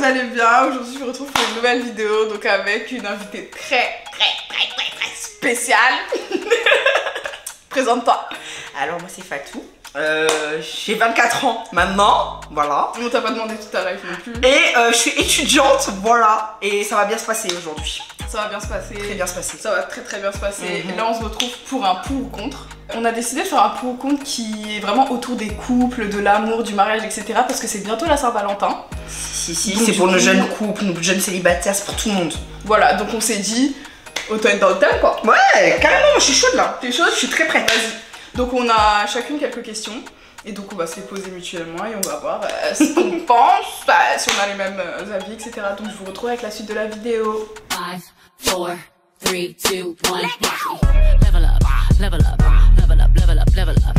allez bien. Aujourd'hui je vous retrouve pour une nouvelle vidéo, donc avec une invitée très spéciale. Présente-toi. Alors moi c'est Fatou, j'ai 24 ans maintenant, voilà. On t'a pas demandé tout à l'heure non plus. Et je suis étudiante, voilà. Et ça va bien se passer aujourd'hui. Ça va bien se passer. Très bien se passer. Ça va très bien se passer. Et là on se retrouve pour un pour ou contre. On a décidé de faire un pour ou contre qui est vraiment autour des couples, de l'amour, du mariage, etc. Parce que c'est bientôt la Saint-Valentin. Si, c'est pour nos jeunes couples, nos jeunes célibataires, c'est pour tout le monde. Voilà, donc on s'est dit, autant être dans le thème quoi. Ouais, carrément, je suis chaude là. T'es chaude? Je suis très prête. Vas-y. Donc on a chacune quelques questions. Et donc on va se les poser mutuellement et on va voir ce qu'on pense, si on a les mêmes avis, etc. Donc je vous retrouve avec la suite de la vidéo. 5, 4, 3, 2, 1, level up, level up, level up, level up, level up.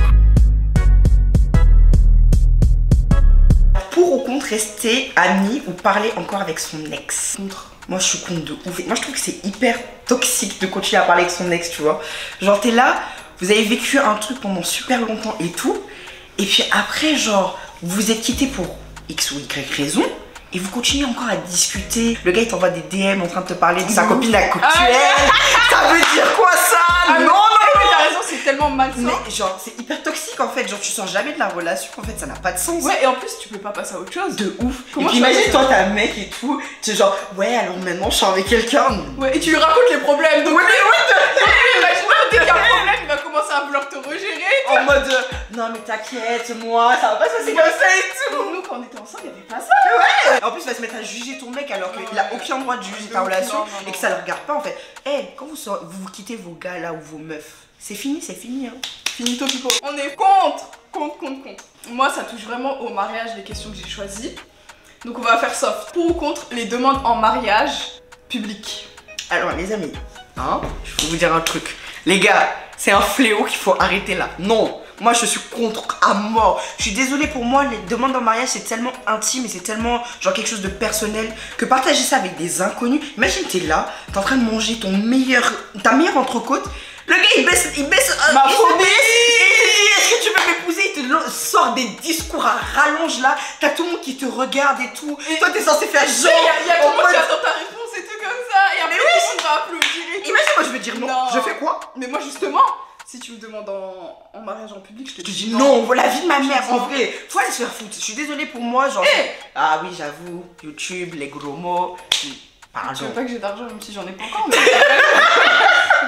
Pour ou contre rester ami ou parler encore avec son ex? Contre. Moi je suis contre de ouf. Moi je trouve que c'est hyper toxique de continuer à parler avec son ex, tu vois. Genre t'es là, vous avez vécu un truc pendant super longtemps et tout. Et puis après, genre, vous vous êtes quittés pour X ou Y raison. Et vous continuez encore à discuter. Le gars il t'envoie des DM en train de te parler de sa copine actuelle. Ça veut dire quoi ça? Non, mais t'as raison, c'est tellement malsain. Mais genre, c'est hyper toxique en fait. Genre, tu sors jamais de la relation. En fait, ça n'a pas de sens. Ouais, et en plus, tu peux pas passer à autre chose. De ouf. Comment et puis imagine, toi, t'as un mec et tout. Tu es genre, ouais, alors maintenant, je suis avec quelqu'un. Ouais, et tu lui racontes les problèmes. Donc, ouais, imagine, dès qu'il y a un problème, il va commencer à vouloir te regérer. En mode, non, mais t'inquiète, moi, ça va pas se passer comme ça et tout. Nous, quand on était ensemble, il y avait pas ça. Ouais. En plus, il va se mettre à juger ton mec alors qu'il a aucun droit de juger ta relation et que ça le regarde pas en fait. Quand vous quittez vos gars là ou vos meufs, c'est fini hein. Finito pipo. On est contre. Moi, ça touche vraiment au mariage les questions que j'ai choisies. Donc, on va faire soft. Pour ou contre les demandes en mariage public? Alors, les amis, hein, je vais vous dire un truc. Les gars, c'est un fléau qu'il faut arrêter là. Non, moi je suis contre à mort. Je suis désolée, pour moi, les demandes en mariage c'est tellement intime et c'est tellement genre quelque chose de personnel que partager ça avec des inconnus. Imagine, t'es là, t'es en train de manger ta meilleure entrecôte. Le gars il baisse ma phobie. Est-ce que tu veux m'épouser? Il te sort des discours à rallonge là. T'as tout le monde qui te regarde et tout. Et toi t'es censé faire genre. Il y a tout le monde qui attend ta réponse et tout comme ça. Et après tout le monde va applaudir et tout. Imagine, moi je veux dire non. Je fais quoi? Mais moi justement, si tu me demandes en mariage en public, je te dis non. La vie de ma mère, en vrai, faut aller se faire foutre. Je suis désolée pour moi, genre. Ah oui, j'avoue, YouTube, les gros mots. Pardon. Tu veux pas que j'ai d'argent même si j'en ai pas encore, mais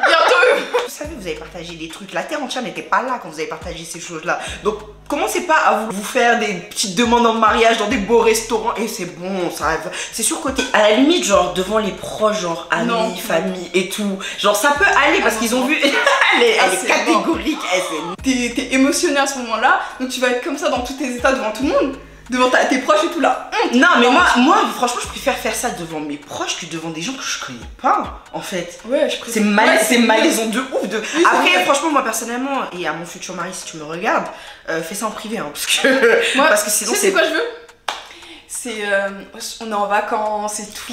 bientôt. Vous savez, vous avez partagé des trucs. La terre entière n'était pas là quand vous avez partagé ces choses-là. Donc, commencez pas à vous faire des petites demandes en mariage dans des beaux restaurants. Et c'est bon, ça. C'est surcoté. À la limite, genre devant les proches, genre amis, famille et tout. Genre ça peut aller parce qu'ils ont vu. Elle est catégorique. T'es émotionné à ce moment-là, donc tu vas être comme ça dans tous tes états devant tout le monde. Devant tes proches et tout là. Non mais moi franchement je préfère faire ça devant mes proches que devant des gens que je connais pas en fait. Ouais, je préfère. C'est malaisant de ouf de. Oui, après franchement moi personnellement et à mon futur mari si tu me regardes, fais ça en privé hein, parce que sinon c'est quoi je veux. C'est on est en vacances et tout.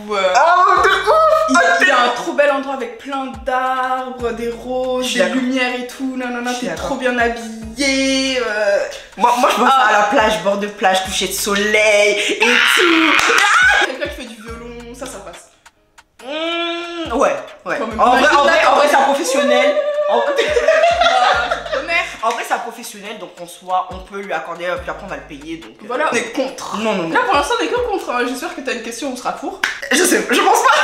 Oh de ouf. Il y a un trop bel endroit avec plein d'arbres, des roses, des lumières et tout. Non, t'es trop bien habillée. Moi je pense à la plage, bord de plage, coucher de soleil et tout. Quelqu'un qui fait du violon, ça passe. Ouais. En vrai c'est un professionnel. En vrai c'est un professionnel donc en soi on peut lui accorder puis après on va le payer donc voilà on est contre. Non. Là pour l'instant on est que contre hein. J'espère que t'as une question on sera pour. Je sais, je pense pas.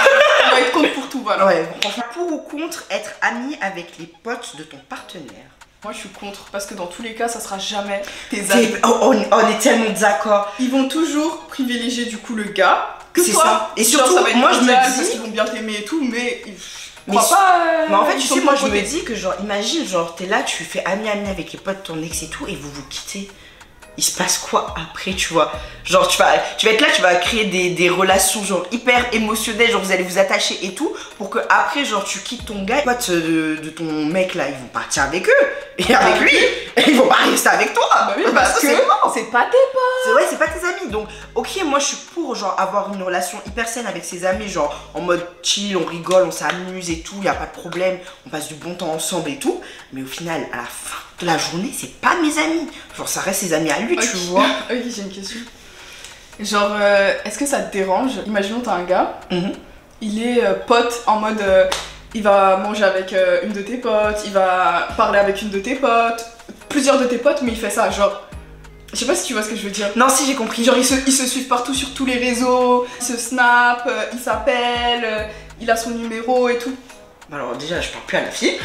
On va être contre pour tout voilà. Ouais franchement. Pour ou contre être ami avec les potes de ton partenaire? Moi je suis contre parce que dans tous les cas ça sera jamais tes amis. On est tellement d'accord. Ils vont toujours privilégier du coup le gars que c'est toi. Ça. Et surtout genre, ça moi je me dis parce qu'ils vont bien t'aimer et tout mais mais en fait tu sais moi je me dis que genre imagine genre t'es là tu fais ami avec les potes de ton ex et tout et vous vous quittez. Il se passe quoi après tu vois? Genre tu vas être là, tu vas créer des relations genre hyper émotionnelles, genre vous allez vous attacher et tout pour que après genre tu quittes ton gars, les potes de ton mec là ils vont partir avec eux et avec lui et ils vont pas rester avec toi. Bah oui parce que c'est pas tes potes. Ouais c'est pas tes amis donc ok moi je suis pour genre avoir une relation hyper saine avec ses amis genre en mode chill, on rigole, on s'amuse et tout, y a pas de problème, on passe du bon temps ensemble et tout mais au final à la fin de la journée c'est pas mes amis, genre ça reste ses amis à lui tu vois. Ok j'ai une question. Genre, est-ce que ça te dérange? Imaginons t'as un gars, Mhm. il est pote en mode il va manger avec une de tes potes, il va parler avec une de tes potes, plusieurs de tes potes, mais il fait ça, genre. Je sais pas si tu vois ce que je veux dire. Non, si j'ai compris. Genre, ils se suivent partout sur tous les réseaux, ils se snap, ils s'appellent, il a son numéro et tout. Alors déjà, je parle plus à la fille,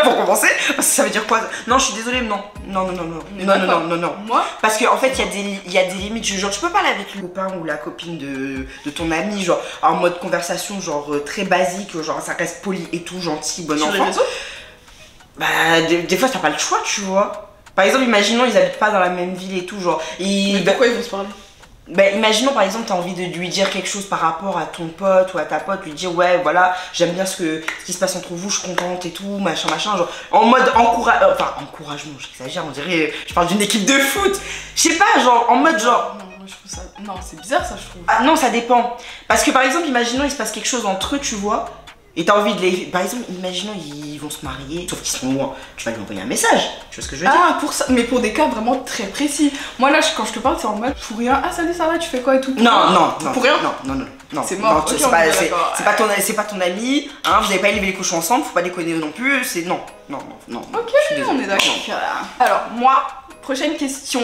pour commencer, parce que ça veut dire quoi? Non, je suis désolée, non. Non. Moi, Parce qu'en fait, il y a des limites. Genre, tu peux parler avec le copain ou la copine de ton ami, genre, en mode conversation, genre, très basique, genre, ça reste poli et tout, gentil, bon sur les enfant. réseaux. Bah, des fois, t'as pas le choix, tu vois. Par exemple, imaginons, ils habitent pas dans la même ville et tout, genre. Mais pourquoi ils vont se parler? Bah, imaginons par exemple, t'as envie de lui dire quelque chose par rapport à ton pote ou à ta pote, lui dire ouais, voilà, j'aime bien ce qui se passe entre vous, je suis contente et tout, machin, genre en mode encouragement, j'exagère, on dirait, je parle d'une équipe de foot, je sais pas, genre en mode genre. Non, moi je trouve ça. Non, c'est bizarre ça, je trouve. Ah non, ça dépend. Parce que par exemple, imaginons, il se passe quelque chose entre eux, tu vois. Et t'as envie de les. Par exemple, imaginons ils vont se marier, sauf qu'ils sont loin. Tu vas lui envoyer un message. Tu vois ce que je veux dire? Ah, pour ça, mais pour des cas vraiment très précis. Moi là, quand je te parle, c'est en mode pour rien. Ah, salut, ça va, tu fais quoi et tout? Non. Pour rien? Non. C'est mort. Non, Ok, c'est on pas, est d'accord. c'est pas ton ami, hein, vous avez pas élevé les cochons ensemble, faut pas déconner non plus, c'est non. Ok, je suis désolée. on est d'accord. Alors, moi, prochaine question.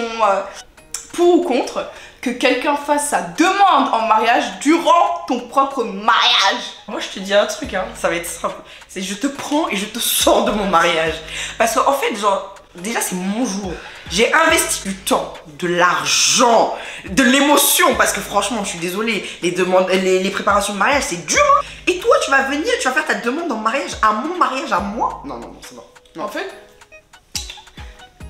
Pour ou contre que quelqu'un fasse sa demande en mariage durant ton propre mariage? Moi je te dis un truc, hein, ça va être simple. C'est je te prends et je te sors de mon mariage. Parce qu'en fait, genre, déjà c'est mon jour. J'ai investi du temps, de l'argent, de l'émotion. Parce que franchement, je suis désolée, les préparations de mariage c'est dur. Hein. Et toi, tu vas venir, tu vas faire ta demande en mariage à mon mariage à moi? Non, c'est bon. En fait,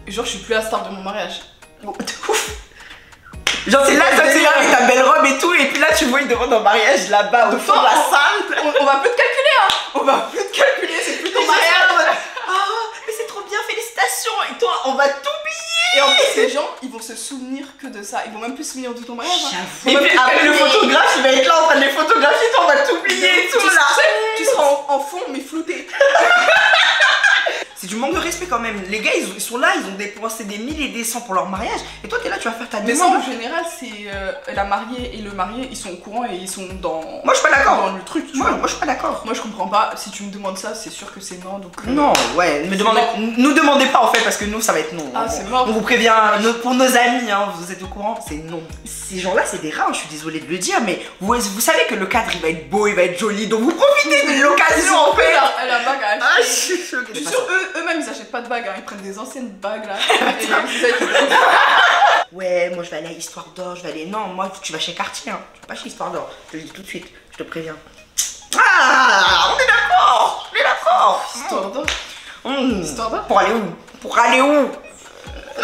genre, je suis plus la star de mon mariage. De ouf. Genre c'est là, toi t'es là avec ta belle robe et tout, et puis là tu vois une demande en mariage là-bas au fond de la salle. On va plus te calculer, hein. On va plus te calculer, c'est plus ton mariage. Ah, mais c'est trop bien, félicitations. Et toi, on va t'oublier. Et en plus, les gens, ils vont se souvenir que de ça. Ils vont même plus se souvenir de ton mariage. Hein. Et puis après le photographe, il va être là en train de les photographier, toi on va t'oublier et tout là. Tu seras en fond, mais flouté. C'est du manque de respect quand même. Les gars, ils sont là, ils ont dépensé des milliers et des cents pour leur mariage. Et toi, t'es là, tu vas faire ta Mais ça, demande. en général, c'est la mariée et le marié, ils sont au courant et ils sont dans. Moi, je suis pas d'accord. Dans le truc. Tu Moi, vois. je suis pas d'accord. Moi, je comprends pas. Si tu me demandes ça, c'est sûr que c'est non. Donc. Non, ouais, nous demandez pas en fait, parce que nous, ça va être non. Ah, c'est mort. On vous prévient, pour nos amis, hein, vous êtes au courant, c'est non. Ces gens-là, c'est des rats, je suis désolée de le dire, mais vous savez que le cadre, il va être beau, il va être joli, donc vous profitez de l'occasion en fait. La bague à acheter. Ah, je suis choquée. Je suis sûre, eux-mêmes, ils achètent pas de bagues, hein. Ils prennent des anciennes bagues là. Et Ouais, moi je vais aller à Histoire d'Or, je vais aller. Non, moi tu vas chez Cartier, hein. Tu vas pas chez Histoire d'Or, je te le dis tout de suite, je te préviens. Ah, on est d'accord, on est d'accord. Histoire d'or. Histoire d'or. Pour aller où? Pour aller où?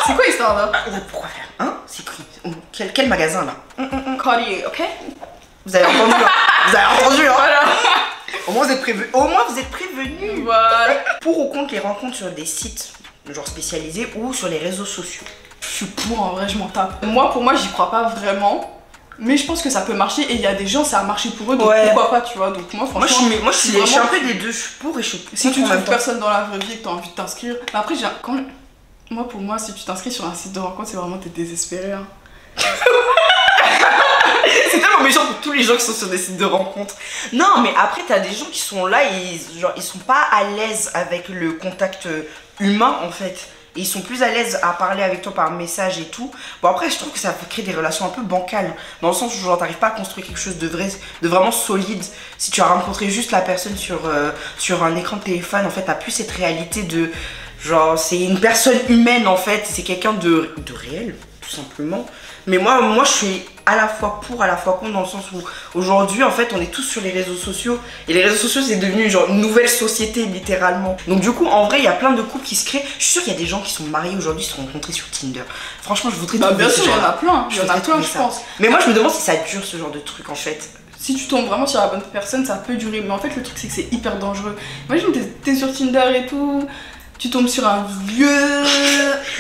C'est quoi Histoire d'or? Pourquoi faire? Hein? C'est qui? Quel magasin là? Cartier, ok? Vous avez entendu, hein? Vous avez entendu, hein? Voilà. Au moins vous êtes prévenus. Au moins vous êtes prévenus. Voilà. Pour ou contre les rencontres sur des sites genre spécialisés ou sur les réseaux sociaux? Je suis pour, en vrai, je m'en tape. Moi, pour moi, j'y crois pas vraiment. Mais je pense que ça peut marcher et il y a des gens, ça a marché pour eux, donc Ouais. pourquoi pas, tu vois. Donc moi, franchement, Moi je suis un peu des deux, je suis pour et je suis si tu contre en trouves même temps. personne dans la vraie vie et que t'as envie de t'inscrire. Mais après, moi, pour moi, si tu t'inscris sur un site de rencontre, c'est vraiment t'es désespéré. Hein. C'est tellement méchant pour tous les gens qui sont sur des sites de rencontres. Non, mais après, t'as des gens qui sont là et ils sont pas à l'aise avec le contact humain en fait. Et ils sont plus à l'aise à parler avec toi par message et tout. Bon, après, je trouve que ça peut créer des relations un peu bancales. Dans le sens où, genre, t'arrives pas à construire quelque chose de vraiment solide. Si tu as rencontré juste la personne sur un écran de téléphone, en fait, t'as plus cette réalité de. Genre, c'est une personne humaine en fait. C'est quelqu'un de réel, tout simplement. Mais moi, je suis à la fois pour, à la fois contre, dans le sens où aujourd'hui, en fait, on est tous sur les réseaux sociaux. Et les réseaux sociaux, c'est devenu genre une nouvelle société, littéralement. Donc du coup, en vrai, il y a plein de couples qui se créent. Je suis sûre qu'il y a des gens qui sont mariés aujourd'hui, se sont rencontrés sur Tinder. Franchement, je voudrais trouver Bien sûr, ces il y en gens-là. a plein. Il y en a voudrais plein, trouver je ça. pense. Mais moi, je me demande si ça dure, ce genre de truc, en fait. Si tu tombes vraiment sur la bonne personne, ça peut durer. Mais en fait, le truc, c'est que c'est hyper dangereux. Imagine, t'es sur Tinder et tout. Tu tombes sur un vieux.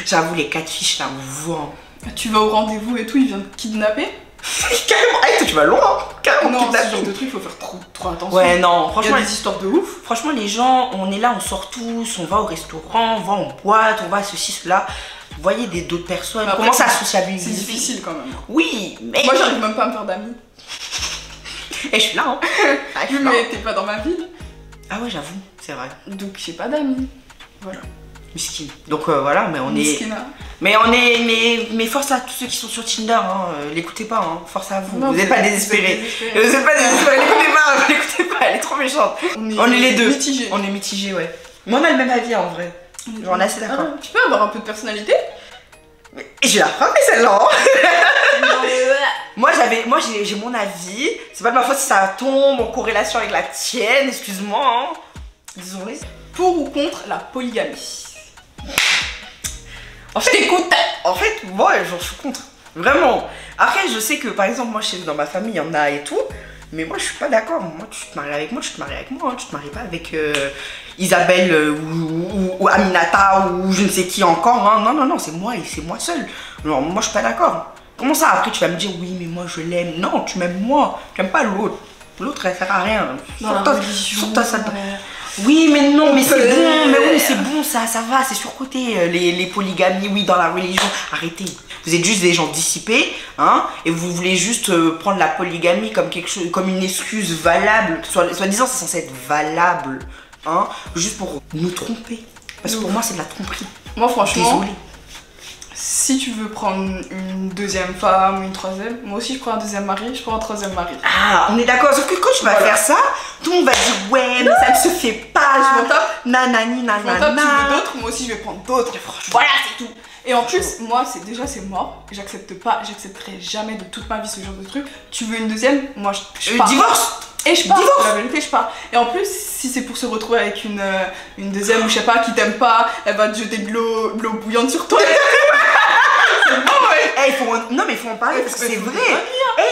J'avoue, les 4 fiches, là, on voit. Tu vas au rendez-vous et tout, il vient te kidnapper. Carrément, hey, toi, tu vas loin, hein. Carrément, Non, ce kidnapping. genre de truc, faut faire trop attention. Ouais, non, Il y a franchement, des histoires de ouf. franchement, les gens, on est là, on sort tous, on va au restaurant, on va en boîte, on va à ceci, cela. voyez d'autres personnes, Après, commencez à sociabiliser. C'est difficile quand même. Oui, mais... Moi j'arrive même pas à me faire d'amis. Et je suis là, hein. Ah, je suis là. Mais t'es pas dans ma ville. Ah ouais, j'avoue, c'est vrai. Donc j'ai pas d'amis. Voilà. Miskin. Donc voilà, mais on est... Miskina. Mais on est... Mais force à tous ceux qui sont sur Tinder, hein. L'écoutez pas, hein. Force à vous. Non, vous n'êtes pas désespérés. Vous n'êtes pas désespérés, l'écoutez pas, elle est trop méchante. On est les deux. Mitigés. On est mitigés, ouais. Mais on a le même avis en vrai. Genre, on est assez d'accord. Tu peux avoir un peu de personnalité. Et je vais la frapper celle-là. Hein. Non, mais Moi j'ai mon avis. C'est pas de ma faute si ça tombe en corrélation avec la tienne, excuse-moi. Hein. Désolée. Pour ou contre la polygamie? En fait, T'écoutes. En fait, moi je suis contre. Vraiment. Après, je sais que par exemple, moi dans ma famille, il y en a et tout. Mais moi je suis pas d'accord. Moi, tu te maries avec moi, tu te maries avec moi. Hein. Tu te maries pas avec Isabelle ou Aminata ou je ne sais qui encore. Hein. Non, non, non, c'est moi et c'est moi seule. Non, moi je suis pas d'accord. Comment ça après tu vas me dire oui, mais moi je l'aime. Non, tu m'aimes moi. Tu n'aimes pas l'autre. L'autre elle sert à rien. Sur ça. Oui, mais non, mais c'est bon, mais oui, c'est bon, ça va, c'est surcoté les polygamies, oui, dans la religion. Arrêtez. Vous êtes juste des gens dissipés, hein, et vous voulez juste prendre la polygamie comme quelque chose, comme une excuse valable. Soi-disant, c'est censé être valable, hein, juste pour nous tromper. Parce que pour moi, c'est de la tromperie. Moi, franchement, désolée. Si tu veux prendre une deuxième femme ou une troisième, moi aussi je prends un deuxième mari, je prends un troisième mari. Ah, on est d'accord, sauf que quand tu vas faire ça, tout le monde va dire ouais, mais ça ne se fait pas. Je m'en tape. Nanani, Je m'en tape, tu veux nanana. d'autres, moi aussi je vais prendre d'autres. Voilà, c'est tout. Et en plus, moi, c'est mort. J'accepterai jamais de toute ma vie ce genre de truc. Tu veux une deuxième, moi je pars. Divorce. Et je pars, Divorce. la vérité, je pars. Et en plus, si c'est pour se retrouver avec une deuxième ou je sais pas, qui t'aime pas, elle va te jeter de l'eau bouillante sur toi. C'est bon, ouais. Non mais il faut en parler parce que c'est vrai.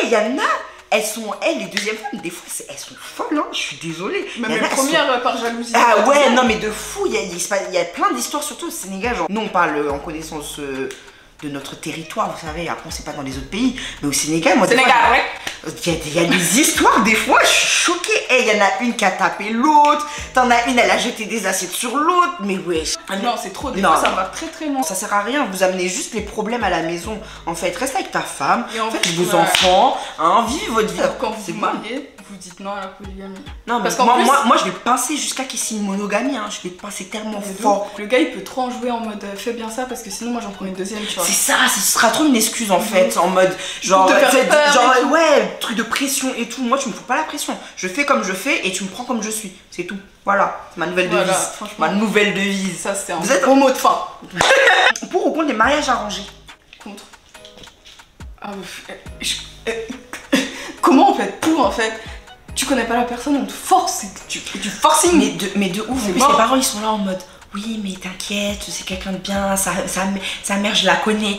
Il y en a, les deuxièmes femmes, des fois, elles sont folles, hein, je suis désolée. Même Y en les a, premières par jalousie. Ah ouais, non mais de fou, il y a plein d'histoires, surtout au Sénégal. Genre, nous on parle en connaissance de notre territoire, vous savez, après on sait pas dans les autres pays, mais au Sénégal, moi Sénégal, ouais. Il y a des histoires, des fois, je suis choquée. Il y en a une qui a tapé l'autre, t'en as une, elle a jeté des assiettes sur l'autre, mais wesh. Non, c'est trop, des Non. fois ça va très très loin. Ça sert à rien, vous amenez juste les problèmes à la maison. En fait, reste avec ta femme, Et en faites fait, vos ouais. enfants, hein, vivez votre vie. Alors, quand vous C'est vous bon. mariez, vous dites non à la polygamie. Non, mais Parce qu'en moi, plus- moi, je vais pincer jusqu'à qu'il signe une monogamie, hein. Je vais pincer tellement fort. Le gars il peut trop en jouer en mode fais bien ça parce que sinon moi j'en prends une deuxième, tu vois. C'est ça, ce sera trop une excuse en fait, en mode genre, Pour te faire peur genre et tout. ouais, truc de pression et tout. Moi, tu me fous pas la pression. Je fais comme je fais et tu me prends comme je suis. C'est tout. Voilà, c'est ma nouvelle Voilà, devise. franchement. Ma nouvelle devise. Ça c'est un Vous êtes- gros mot de fin. Pour ou contre les mariages arrangés? Contre. Ah, comment on peut être pour en fait? Tu connais pas la personne, on te force, c'est du forcing. Mais de ouf, C'est en plus mort. les parents ils sont là en mode oui mais t'inquiète, c'est quelqu'un de bien, sa mère je la connais.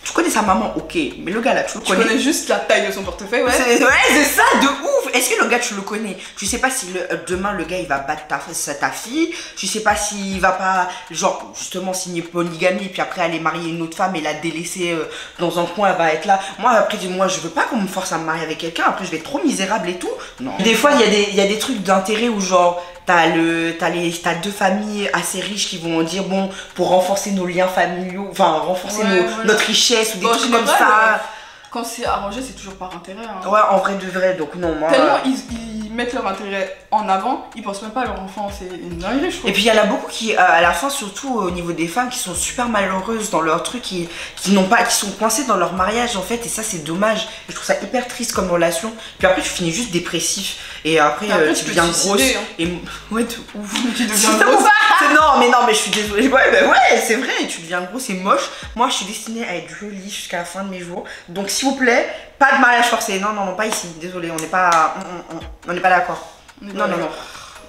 Tu connais sa maman, ok, mais le gars là tu le Tu connais juste la taille de son portefeuille, ouais. C'est ça, de ouf. Est-ce que le gars tu le connais? Tu sais pas si demain le gars il va battre ta fille. Tu sais pas s'il va pas genre justement signer polygamie et puis après aller marier une autre femme et la délaisser dans un coin, elle va être là. Moi après moi je veux pas qu'on me force à me marier avec quelqu'un, après je vais être trop misérable et tout. Non. Des fois il y a des trucs d'intérêt où genre t'as deux familles assez riches qui vont dire bon pour renforcer nos liens familiaux, enfin renforcer Ouais, voilà. notre richesse ou des Bon, en trucs comme général, ça. Quand c'est arrangé, c'est toujours par intérêt. Hein. Ouais, en vrai de vrai, donc non, moi. Tellement ils mettent leur intérêt en avant, ils pensent même pas à leur enfant, c'est une dinguerie, je trouve. Et puis il y en a beaucoup qui, à la fin, surtout au niveau des femmes, qui sont super malheureuses dans leur truc, qui sont coincées dans leur mariage en fait, et ça c'est dommage. Et je trouve ça hyper triste comme relation. Puis après tu finis juste dépressif, et après, tu peux deviens te grosse. suicider, hein. Et ouais, de ouf. Tu deviens C'est grosse. ouf. Non mais je suis désolée. Ouais, bah ouais, c'est vrai, tu deviens grosse et moche. Moi je suis destinée à être jolie jusqu'à la fin de mes jours. Donc s'il vous plaît, pas de mariage forcé. Non, pas ici. Désolée, on n'est pas d'accord. Non.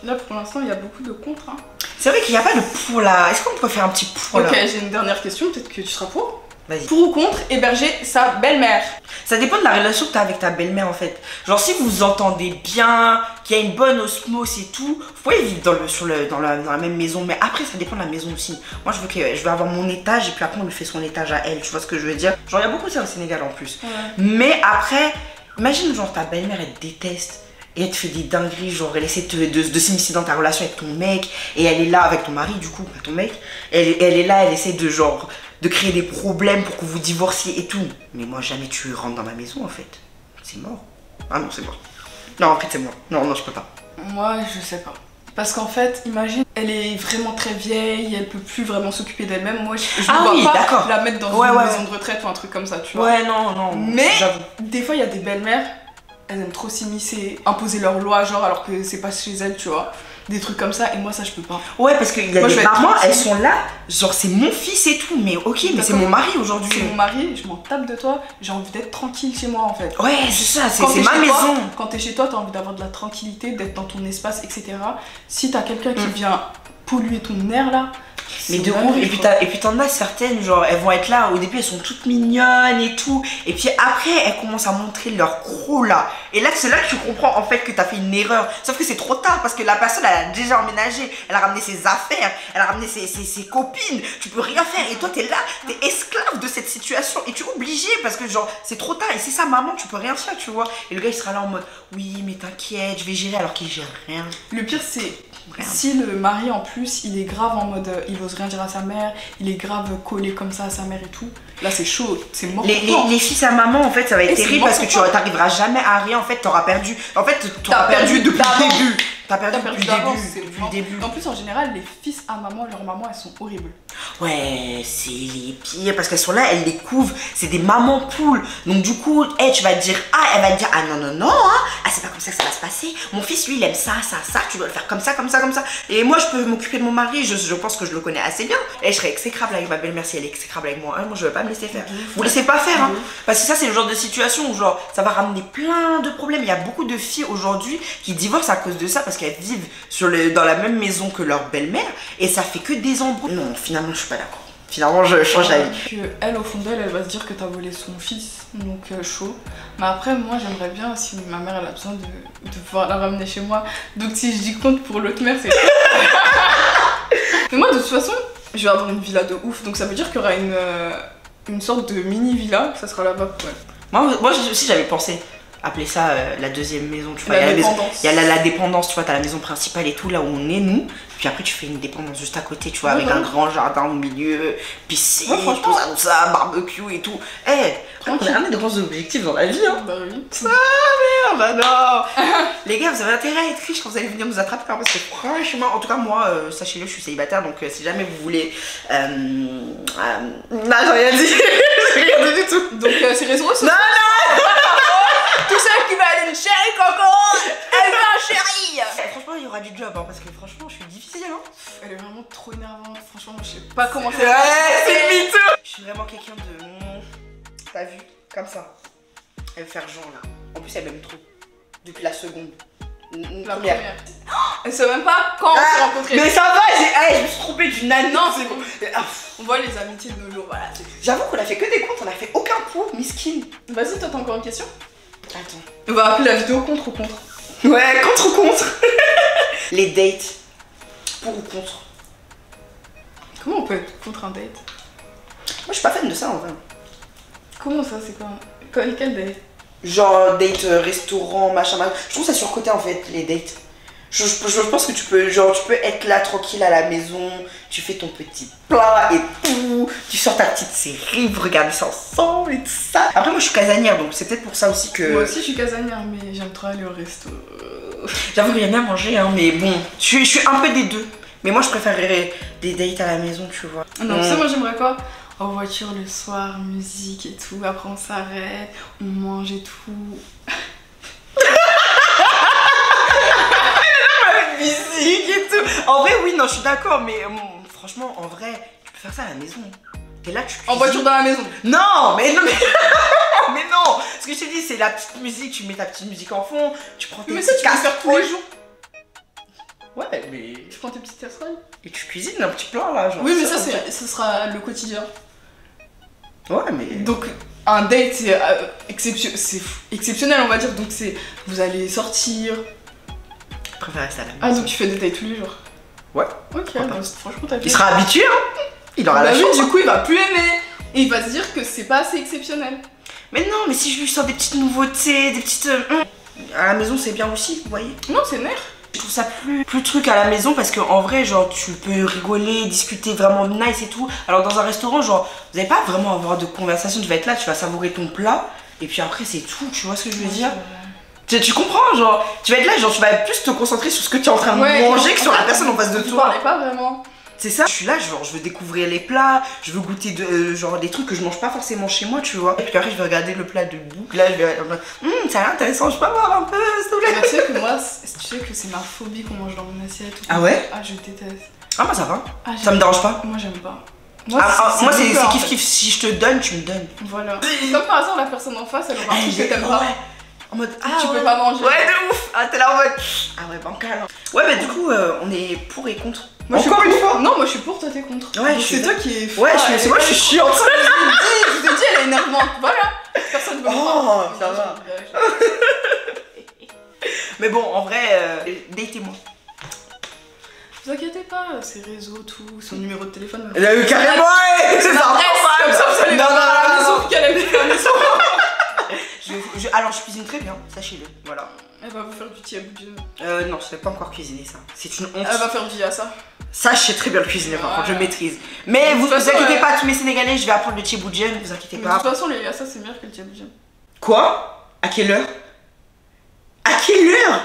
Là pour l'instant il y a beaucoup de contre. Hein. C'est vrai qu'il n'y a pas de pour là. Est-ce qu'on peut faire un petit pour là? Ok, j'ai une dernière question, peut-être que tu seras pour. Vas-y. Pour ou contre héberger sa belle-mère? Ça dépend de la relation que tu as avec ta belle-mère en fait. Genre si vous vous entendez bien, qu'il y a une bonne osmose et tout, vous pouvez vivre dans la même maison. Mais après ça dépend de la maison aussi. Moi je veux avoir mon étage et puis après on lui fait son étage à elle. Tu vois ce que je veux dire? Genre il y a beaucoup de ça au Sénégal en plus. Ouais. Mais après, imagine genre ta belle-mère elle te déteste. et elle te fait des dingueries, genre elle essaie de s'immiscer dans ta relation avec ton mec, et elle est là avec ton mari du coup, pas ton mec, elle est là, elle essaie de genre, de créer des problèmes pour que vous divorciez et tout. Mais moi jamais tu rentres dans ma maison en fait, c'est mort. Ah non c'est mort. Non en fait c'est mort, non je peux pas. Moi je sais pas. Parce qu'en fait, imagine, elle est vraiment très vieille, elle peut plus vraiment s'occuper d'elle-même. Moi, je ne vois pas la mettre dans une maison de retraite ou un truc comme ça, tu vois. Ouais, non. Mais des fois, il y a des belles-mères, elles aiment trop s'immiscer, imposer leurs lois, genre, alors que c'est pas chez elles, tu vois. Des trucs comme ça, et moi, ça, je peux pas. Ouais, parce qu'il y a des mamans, elles sont là, genre, c'est mon fils et tout, mais ok, mais c'est mon mari aujourd'hui. C'est mon mari, je m'en tape de toi, j'ai envie d'être tranquille chez moi, en fait. Ouais, c'est ça, c'est ma maison. Quand t'es chez toi, t'as envie d'avoir de la tranquillité, d'être dans ton espace, etc. Si t'as quelqu'un qui vient polluer ton air, là... Mais de ouf, et puis t'en as certaines, genre elles vont être là, au début elles sont toutes mignonnes et tout, et puis après elles commencent à montrer leur croc là, et là c'est là que tu comprends en fait que t'as fait une erreur, sauf que c'est trop tard parce que la personne elle a déjà emménagé, elle a ramené ses affaires, elle a ramené ses copines, tu peux rien faire, et toi t'es là, t'es esclave de cette situation, et tu es obligé parce que genre c'est trop tard, et c'est ça maman, tu peux rien faire, tu vois, et le gars il sera là en mode oui mais t'inquiète, je vais gérer, alors qu'il gère rien. Le pire c'est... Si le mari en plus il est grave en mode il ose rien dire à sa mère, il est grave collé comme ça à sa mère et tout, là c'est chaud, c'est mort. Les fils à maman en fait ça va être terrible parce que tu t'arriveras jamais à rien, en fait t'auras perdu. En fait t'auras perdu depuis le début. T'as perdu depuis le début. En plus en général les fils à maman, leurs mamans elles sont horribles. Ouais c'est les pires parce qu'elles sont là, elles les couvrent, c'est des mamans poules. Donc du coup tu vas te dire elle va te dire non c'est pas comme ça que ça va se passer. Mon fils lui il aime ça, tu dois le faire comme ça. Et moi je peux m'occuper de mon mari, je pense que je le connais assez bien. Et je serais exécrable avec ma belle-mère si elle est exécrable avec moi. Moi je vais pas me laisser faire. Vous laissez pas faire hein. Parce que ça c'est le genre de situation où genre ça va ramener plein de problèmes. Il y a beaucoup de filles aujourd'hui qui divorcent à cause de ça parce qu'elles vivent dans la même maison que leur belle-mère et ça fait que des embrouilles. Non finalement je suis pas d'accord. Finalement je change d'avis. Elle au fond d'elle, elle va se dire que t'as volé son fils, donc chaud. Mais après moi j'aimerais bien si ma mère elle a besoin de pouvoir la ramener chez moi. Donc si je dis compte pour l'autre mère c'est... Mais moi de toute façon je vais avoir une villa de ouf, donc ça veut dire qu'il y aura une sorte de mini villa, ça sera là-bas pour elle. Moi aussi j'avais pensé appeler ça la deuxième maison, tu vois. Il y a la dépendance, tu vois, t'as la maison principale et tout, là où on est nous, puis après tu fais une dépendance juste à côté, tu vois, avec un grand jardin au milieu, piscine, tout ça, barbecue et tout. On a des grands objectifs dans la vie, hein. Bah oui. Ah merde, non. Les gars, vous avez intérêt à être riches quand vous allez venir nous attraper, hein, parce que franchement, en tout cas, moi, sachez-le, je suis célibataire, donc si jamais vous voulez... Non, j'ai rien dit. J'ai rien dit du tout. Donc c'est réseaux sociaux. Non Tout ça qui va aller une chérie coco, elle veut un chéri. Franchement il y aura du job hein, parce que franchement je suis difficile hein. Elle est vraiment trop énervante, franchement je sais pas comment faire. Ouais c'est mytho. Je suis vraiment quelqu'un de... T'as vu, comme ça. Elle veut faire genre là. En plus elle m'aime trop. Depuis la seconde. La première. Elle sait même pas quand on s'est rencontrés. Mais ça va, je me suis trompée d'une année. Non c'est bon. On voit les amitiés de nos jours, voilà. J'avoue qu'on a fait que des comptes, on a fait aucun pour miskin. Vas-y toi t'as encore une question? Attends. On va appeler la vidéo contre ou contre. Ouais, contre ou contre. Les dates. Pour ou contre. Comment on peut être contre un date? Moi je suis pas fan de ça en vrai. Comment ça c'est quoi? Quel date? Genre date restaurant, machin. Je trouve ça surcoté en fait les dates. Je pense que tu peux être là tranquille à la maison, tu fais ton petit plat et tout, tu sors ta petite série, vous regardez ça ensemble et tout ça. Après moi je suis casanière donc c'est peut-être pour ça aussi que... Moi aussi je suis casanière mais j'aime trop aller au resto. J'avoue qu'il y a bien à manger hein, mais bon, je suis un peu des deux. Mais moi je préférerais des dates à la maison tu vois. Non, tu sais moi j'aimerais quoi? En voiture le soir, musique et tout, après on s'arrête, on mange et tout. Musique et tout. En vrai oui non je suis d'accord mais franchement en vrai tu peux faire ça à la maison. T'es là tu cuisines. En voiture dans la maison. Non mais non. Ce que je t'ai dit c'est la petite musique, tu mets ta petite musique en fond, tu prends tes petites casseroles. Faire tous les jours. Ouais mais... Tu prends tes petites casseroles. Et tu cuisines un petit plat là genre. Oui mais ça ce sera le quotidien. Ouais mais... Donc un date c'est exceptionnel on va dire, donc c'est... Vous allez sortir. Je préfère ça à la maison. Ah donc tu fais des dates tous les jours? Ouais. Ok, bah, franchement t'as fait. Il sera habitué hein. Il aura la chance. chance. Du coup il va plus aimer. Et il va se dire que c'est pas assez exceptionnel. Mais non mais si je lui sors des petites nouveautés, des petites... À la maison, c'est bien aussi, vous voyez. Non, c'est nerf. Je trouve ça plus truc à la maison parce qu'en vrai, genre, tu peux rigoler, discuter vraiment nice et tout. Alors, dans un restaurant, genre, vous n'allez pas vraiment avoir de conversation. Tu vas être là, tu vas savourer ton plat. Et puis après, c'est tout. Tu vois ce que je veux dire? Tu comprends? Genre, tu vas être là, genre, tu vas plus te concentrer sur ce que tu es en train de manger que sur la personne en face de toi. Tu parlais pas vraiment. C'est ça, je suis là, genre, je veux découvrir les plats, je veux goûter genre des trucs que je mange pas forcément chez moi, tu vois. Et puis après, je vais regarder le plat debout, là, je vais ça a l'air intéressant, je peux avoir un peu, s'il te plaît. Tu sais que moi, tu sais que c'est ma phobie qu'on mange dans mon assiette. Ah ouais? Ah, je déteste. Ah, moi ça va, ça me pas. dérange pas. Moi, j'aime pas. Moi, c'est kiff-kiff, si je te donne, tu me donnes. Voilà. Comme par hasard, la personne en face, elle aura un truc que t'aimes pas. En mode, tu peux pas manger. Ouais, de ouf. Ah, t'es là en mode, ah ouais, bancal. Ouais, bah du coup, on est pour et contre. Moi, encore une fois. Non, moi je suis pour, toi t'es contre. Ouais, c'est toi qui est. Ouais, moi je suis chiante. Je vous ai dit, elle est énervante. Voilà. Personne ne veut me Oh, ça va. Mais bon, en vrai, datez-moi. Vous inquiétez pas, ses réseaux, tout, son numéro de téléphone. Carrément, ouais. C'est ça. Comme ça, vous allez voir à la maison qu'elle aime bien la maison. Alors, je cuisine très bien, sachez-le. Voilà. Elle va vous faire du tiaboudieu. Non, je sais pas encore cuisiner ça. C'est une honte. Elle va faire du yassa. Ça, je sais très bien le cuisiner, par contre, je maîtrise. Mais vous inquiétez pas, tous mes Sénégalais, je vais apprendre le tiaboudieu, ne vous inquiétez pas. De toute façon, le yassa, c'est meilleur que le tiaboudieu. Quoi? À quelle heure? À quelle heure?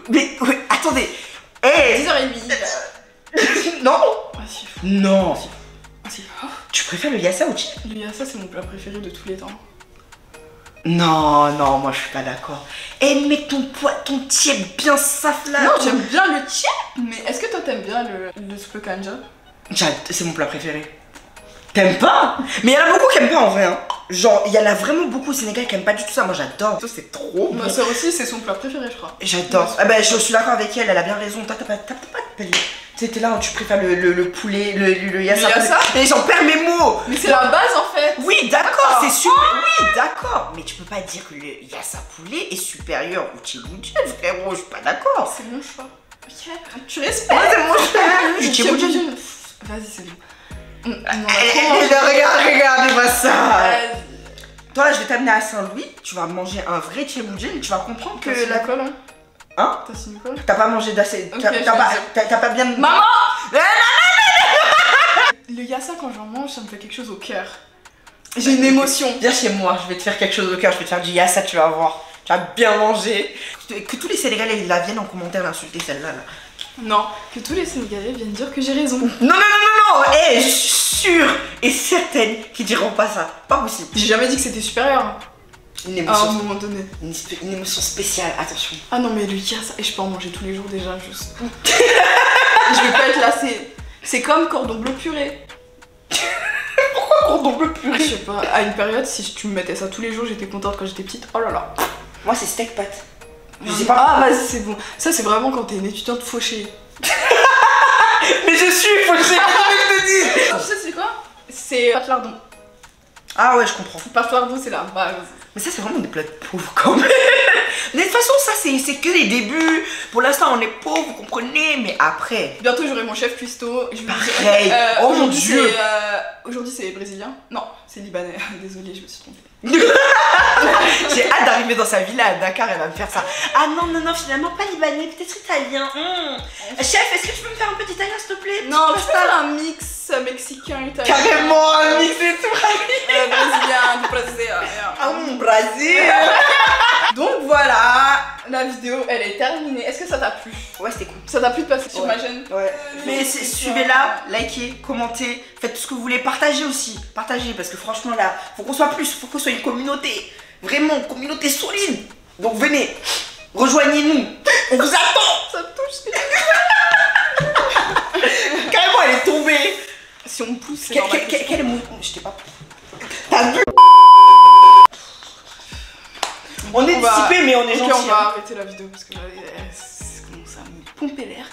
Mais, attendez. 10h30. Non. Ah si. Non. Ah si. Tu préfères le yassa ou le Le yassa, c'est mon plat préféré de tous les temps. Non, moi je suis pas d'accord. Mais ton tiep bien safla. Non, j'aime bien le tiep. Mais est-ce que toi t'aimes bien le soupe kanja? C'est mon plat préféré. T'aimes pas? Mais il y en a beaucoup qui aiment pas en vrai. Hein. Genre, il y en a vraiment beaucoup au Sénégal qui aiment pas du tout ça. Moi j'adore. Ça c'est trop bon. Ma soeur aussi, c'est son plat préféré, je crois. J'adore. Ah bah, je suis d'accord avec elle, elle a bien raison. T'as pas de pelle. C'était là où tu préfères le poulet, le yassa. Et j'en perds mes mots. Mais c'est la base en fait. Oui, d'accord, c'est super. Oui, d'accord. Mais tu peux pas dire que le yassa poulet est supérieur au tiaboudieu, frérot. Je suis pas d'accord. C'est mon choix. Ok, tu respectes. Ouais, c'est mon choix. Du tiaboudieu. Vas-y, c'est bon. Regardez-moi ça. Toi là, je vais t'amener à Saint-Louis. Tu vas manger un vrai tiaboudieu et tu vas comprendre que la colle. Hein? T'as signé quoi? T'as pas mangé d'assez. T'as pas bien. Maman! Le yassa, quand j'en mange, ça me fait quelque chose au cœur. J'ai une émotion. Viens chez moi, je vais te faire quelque chose au cœur. Je vais te faire du yassa, tu vas voir. Tu vas bien manger. Que tous les Sénégalais la viennent en commentaire d'insulter celle-là. Là. Non, que tous les Sénégalais viennent dire que j'ai raison. Non. Je suis sûre et certaine qu'ils diront pas ça. Pas possible. J'ai jamais dit que c'était supérieur. Une émotion. À un moment donné. Une émotion spéciale, attention. Ah non, mais le yassa, et je peux en manger tous les jours déjà, juste. Je vais pas être lassée. C'est comme cordon bleu purée. Pourquoi cordon bleu purée? Je sais pas, à une période, si tu me mettais ça tous les jours, j'étais contente quand j'étais petite. Oh là là. Moi, c'est steak pâte. Je sais pas. Ah, vas-y, c'est bon. Ça, c'est vraiment quand t'es une étudiante fauchée. Mais je suis fauchée, qu'est-ce que je te dis? Tu sais, c'est quoi? C'est pâte lardon. Ah ouais, je comprends. Pâte lardon, c'est la base. Mais ça, c'est vraiment des plats de pauvres quand même. Mais de toute façon, ça, c'est que les débuts. Pour l'instant, on est pauvres, vous comprenez. Mais après. Bientôt, j'aurai mon chef cuistot. Pareil. Oh mon dieu. Aujourd'hui, c'est brésilien. Non, c'est libanais. Désolée, je me suis trompée. J'ai hâte d'arriver dans sa villa à Dakar, elle va me faire ça. Ah non, finalement, pas libanais, peut-être italien. Chef, est-ce que tu peux me faire un petit italien, s'il te plaît? Non, je peux faire un mix mexicain-italien. Carrément, un mix et tout. Brésilien, du Brésil. Ah mon Brésil. Donc voilà, la vidéo, elle est terminée. Est-ce que ça t'a plu? Ouais, c'était cool. Ça t'a plu de passer sur ma chaîne? Ouais. Mais suivez-la, likez, commentez, faites tout ce que vous voulez, partagez aussi. Partagez, parce que franchement là, faut qu'on soit plus, faut qu'on soit une communauté. Vraiment, une communauté solide. Donc venez, rejoignez-nous. On vous attend. Ça me touche. Carrément, elle est tombée. Si on me pousse, c'est normal. Quel est mon... Je t'ai pas... T'as vu? On est dissipé, mais on est gentil. Ok, on va arrêter la vidéo parce que là, ça commence à me pomper l'air.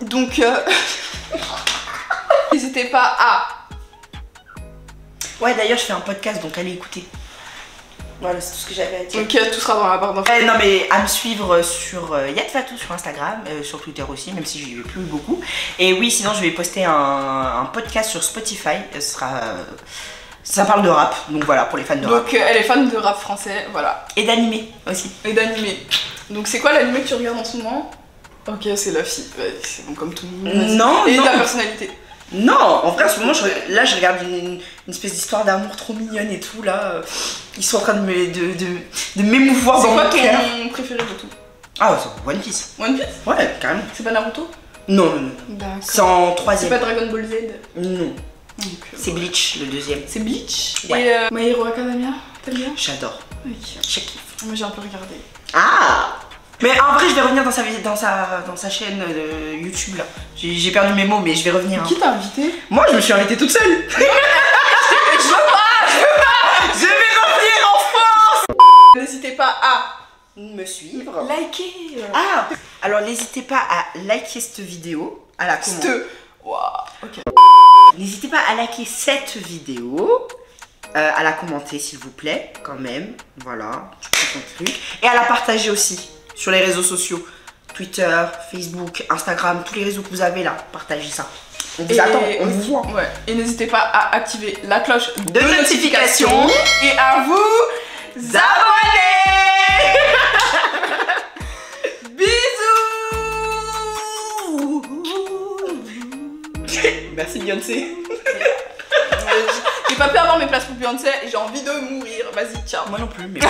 Donc, n'hésitez pas à... Ouais, d'ailleurs, je fais un podcast, donc allez écouter. Voilà, c'est tout ce que j'avais à dire. Ok, tout sera dans la barre d'infos. Non, mais à me suivre sur Yadfatou sur Instagram, sur Twitter aussi, même si j'y vais plus beaucoup. Et oui, sinon, je vais poster un podcast sur Spotify. Ce Ça parle de rap, donc voilà, pour les fans de rap. Donc elle est fan de rap français, voilà. Et d'animé aussi. Et d'animé. Donc c'est quoi l'animé que tu regardes en ce moment? Ok, c'est la fille, c'est bon comme tout le monde. Non, et non. la personnalité. Non, en vrai, en ce moment, je regarde une espèce d'histoire d'amour trop mignonne et tout, là. Ils sont en train de m'émouvoir dans mon cœur. C'est quoi ton préféré de tout? Ah, c'est One Piece. One Piece? Ouais, carrément. C'est pas Naruto? Non, non, non. D'accord. C'est en C'est troisième. pas Dragon Ball Z? Non. Donc, C'est Bleach, le deuxième. C'est Bleach? Ouais. Et My Hero Academia? T'aimes bien? J'adore. Ok. Je kiffe. Moi j'ai un peu regardé. Ah! Mais en vrai, je vais revenir dans sa chaîne YouTube, là. J'ai perdu mes mots, mais je vais revenir. Hein. Qui t'a invité? Moi, je me suis invitée toute seule. Je vais revenir en France. N'hésitez pas à Me suivre. liker. Ah! Alors, n'hésitez pas à liker cette vidéo, à la commenter. Waouh. Ok. N'hésitez pas à liker cette vidéo, à la commenter s'il vous plaît, quand même. Voilà, tu prends ton truc. Et à la partager aussi sur les réseaux sociaux. Twitter, Facebook, Instagram, tous les réseaux que vous avez là. Partagez ça. On vous attend, on vous voit. Ouais. Et n'hésitez pas à activer la cloche De notification et à vous abonner. Bisous. Merci Beyoncé. J'ai pas pu avoir mes places pour Beyoncé et j'ai envie de mourir. Vas-y, ciao. Moi non plus, mais...